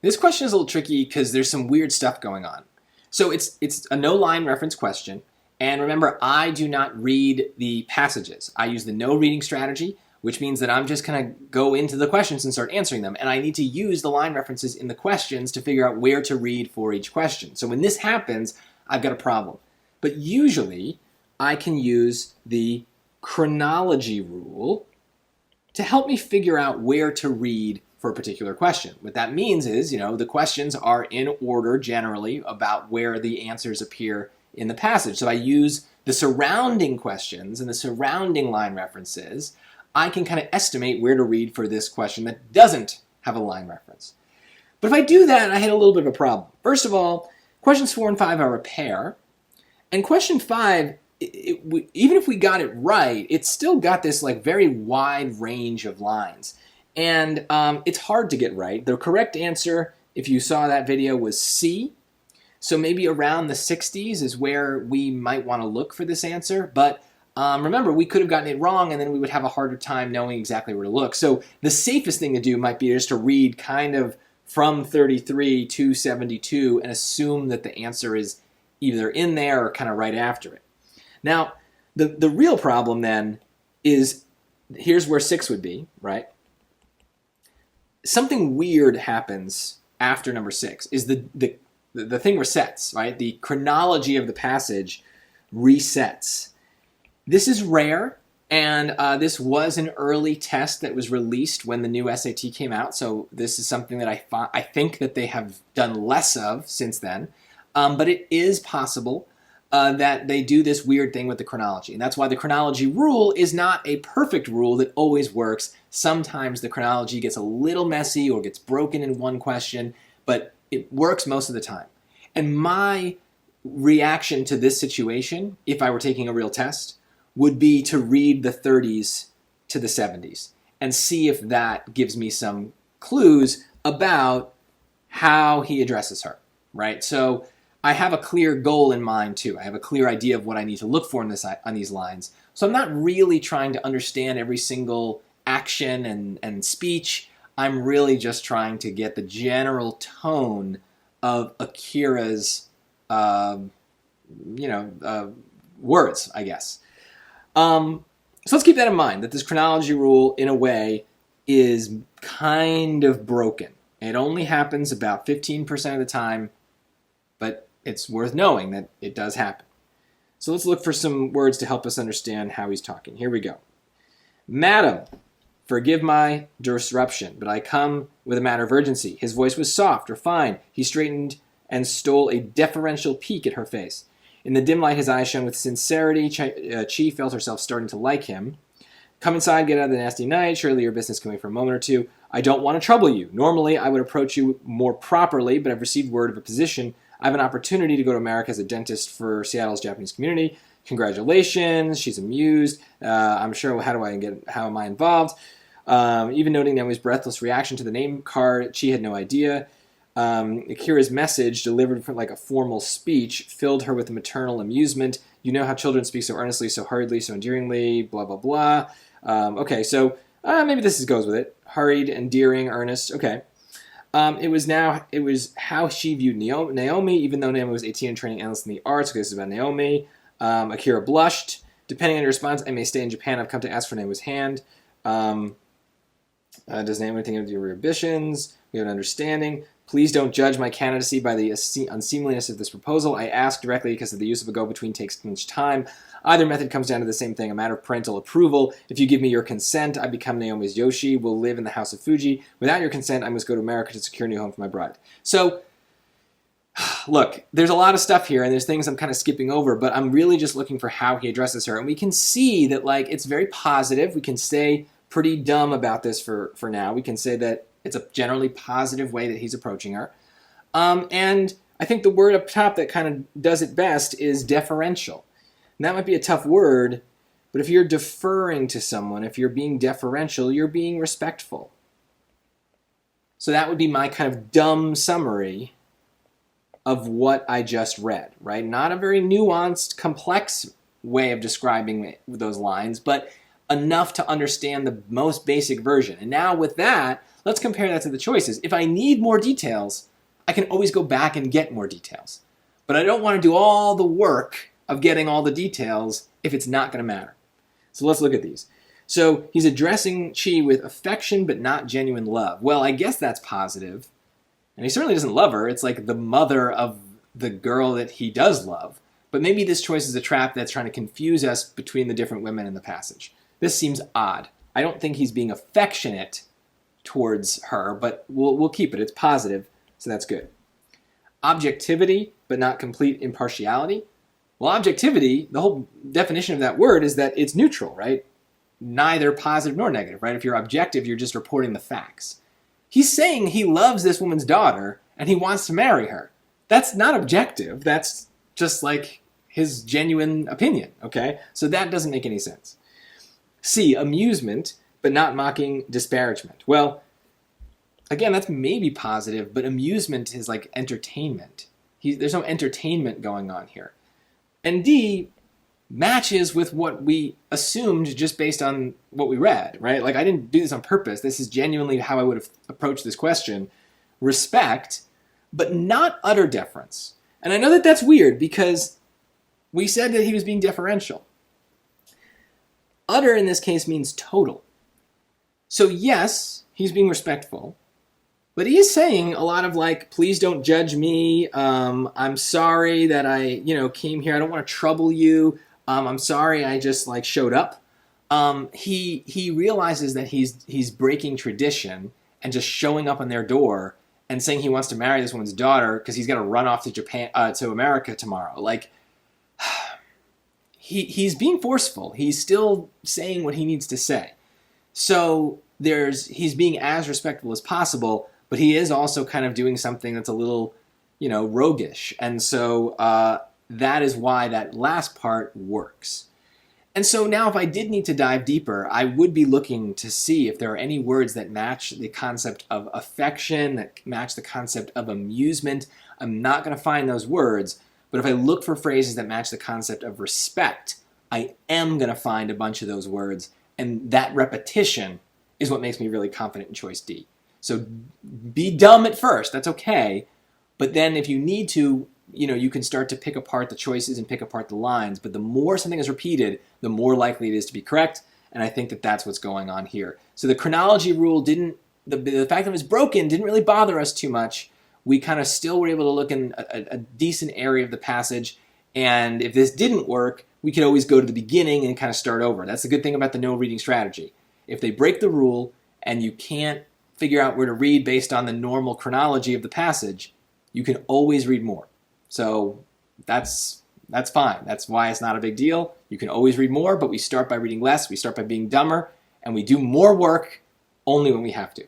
This question is a little tricky because there's some weird stuff going on. So it's a no-line reference question. And remember, I do not read the passages. I use the no reading strategy, which means that I'm just going to go into the questions and start answering them. And I need to use the line references in the questions to figure out where to read for each question. So when this happens, I've got a problem. But usually, I can use the chronology rule to help me figure out where to read for a particular question. What that means is, the questions are in order generally about where the answers appear in the passage. So I use the surrounding questions and the surrounding line references. I can kind of estimate where to read for this question that doesn't have a line reference. But if I do that, I had a little bit of a problem. First of all, questions 4 and 5 are a pair. And question 5, even if we got it right, it's still got this very wide range of lines. And it's hard to get right. The correct answer, if you saw that video, was C. So maybe around the 60s is where we might want to look for this answer. But remember, we could have gotten it wrong, and then we would have a harder time knowing exactly where to look. So the safest thing to do might be just to read kind of from 33 to 72 and assume that the answer is either in there or kind of right after it. Now, the real problem then is, here's where 6 would be, right? Something weird happens after number 6, is the thing resets, right? The chronology of the passage resets. This is rare, and this was an early test that was released when the new SAT came out, so this is something that I think that they have done less of since then, but it is possible that they do this weird thing with the chronology, and that's why the chronology rule is not a perfect rule that always works. Sometimes the chronology gets a little messy or gets broken in one question, but it works most of the time. And my reaction to this situation, if I were taking a real test, would be to read the 30s to the 70s and see if that gives me some clues about how he addresses her, right? So I have a clear goal in mind too. I have a clear idea of what I need to look for on these lines. So I'm not really trying to understand every single action and speech. I'm really just trying to get the general tone of Akira's, words, I guess. So let's keep that in mind, that this chronology rule, in a way, is kind of broken. It only happens about 15% of the time, but it's worth knowing that it does happen. So let's look for some words to help us understand how he's talking. Here we go. Madam, forgive my disruption, but I come with a matter of urgency. His voice was soft, refined. He straightened and stole a deferential peek at her face. In the dim light, his eyes shone with sincerity. Chi felt herself starting to like him. Come inside, get out of the nasty night. Surely your business can wait for a moment or two. I don't want to trouble you. Normally, I would approach you more properly, but I've received word of a position. I have an opportunity to go to America as a dentist for Seattle's Japanese community. Congratulations. She's amused. I'm sure, how am I involved? Even noting Naomi's breathless reaction to the name card, she had no idea. Akira's message, delivered for like a formal speech, filled her with maternal amusement. You know how children speak so earnestly, so hurriedly, so endearingly, blah, blah, blah. Okay, so maybe this goes with it. Hurried, endearing, earnest. Okay. It was how she viewed Naomi, even though Naomi was 18 and training endlessly in the arts. Okay, this is about Naomi. Akira blushed. Depending on your response, I may stay in Japan. I've come to ask for Naomi's hand. Does Naomi think of your ambitions? We have an understanding. Please don't judge my candidacy by the unseemliness of this proposal. I ask directly because of the use of a go-between takes too much time. Either method comes down to the same thing, a matter of parental approval. If you give me your consent, I become Naomi's Yoshi. We'll live in the house of Fuji. Without your consent, I must go to America to secure a new home for my bride. So, look, there's a lot of stuff here, and there's things I'm kind of skipping over, but I'm really just looking for how he addresses her. And we can see that, it's very positive. We can stay pretty dumb about this for now. We can say that it's a generally positive way that he's approaching her. And I think the word up top that kind of does it best is deferential. And that might be a tough word, but if you're deferring to someone, if you're being deferential, you're being respectful. So that would be my kind of dumb summary of what I just read, right? Not a very nuanced, complex way of describing those lines, but enough to understand the most basic version. And now with that, let's compare that to the choices. If I need more details, I can always go back and get more details. But I don't want to do all the work of getting all the details if it's not going to matter. So let's look at these. So he's addressing Chi with affection but not genuine love. Well, I guess that's positive. And he certainly doesn't love her. It's like the mother of the girl that he does love. But maybe this choice is a trap that's trying to confuse us between the different women in the passage. This seems odd. I don't think he's being affectionate towards her, but we'll keep it. It's positive, so that's good. Objectivity, but not complete impartiality. Well, objectivity, the whole definition of that word is that it's neutral, right? Neither positive nor negative, right? If you're objective, you're just reporting the facts. He's saying he loves this woman's daughter and he wants to marry her. That's not objective. That's just like his genuine opinion, okay? So that doesn't make any sense. C, amusement, but not mocking disparagement. Well, again, that's maybe positive, but amusement is like entertainment. There's no entertainment going on here. And D matches with what we assumed just based on what we read, right? Like, I didn't do this on purpose. This is genuinely how I would have approached this question. Respect, but not utter deference. And I know that that's weird because we said that he was being deferential. Utter in this case means total. So yes, he's being respectful, but he is saying a lot of like, please don't judge me. I'm sorry that I, came here. I don't want to trouble you. I'm sorry I just like showed up. He realizes that he's breaking tradition and just showing up on their door and saying he wants to marry this woman's daughter because he's got to run off to America tomorrow. Like, he's being forceful. He's still saying what he needs to say. So he's being as respectful as possible, but he is also kind of doing something that's a little, roguish. And so that is why that last part works. And so now if I did need to dive deeper, I would be looking to see if there are any words that match the concept of affection, that match the concept of amusement. I'm not going to find those words, but if I look for phrases that match the concept of respect, I am going to find a bunch of those words, and that repetition is what makes me really confident in choice D. So be dumb at first, that's okay, but then if you need to, you can start to pick apart the choices and pick apart the lines, but the more something is repeated, the more likely it is to be correct, and I think that that's what's going on here. So the chronology rule the fact that it was broken didn't really bother us too much. We kind of still were able to look in a decent area of the passage, and if this didn't work, we could always go to the beginning and kind of start over. That's the good thing about the no reading strategy. If they break the rule and you can't figure out where to read based on the normal chronology of the passage, you can always read more. So that's fine. That's why it's not a big deal. You can always read more, but we start by reading less, we start by being dumber, and we do more work only when we have to.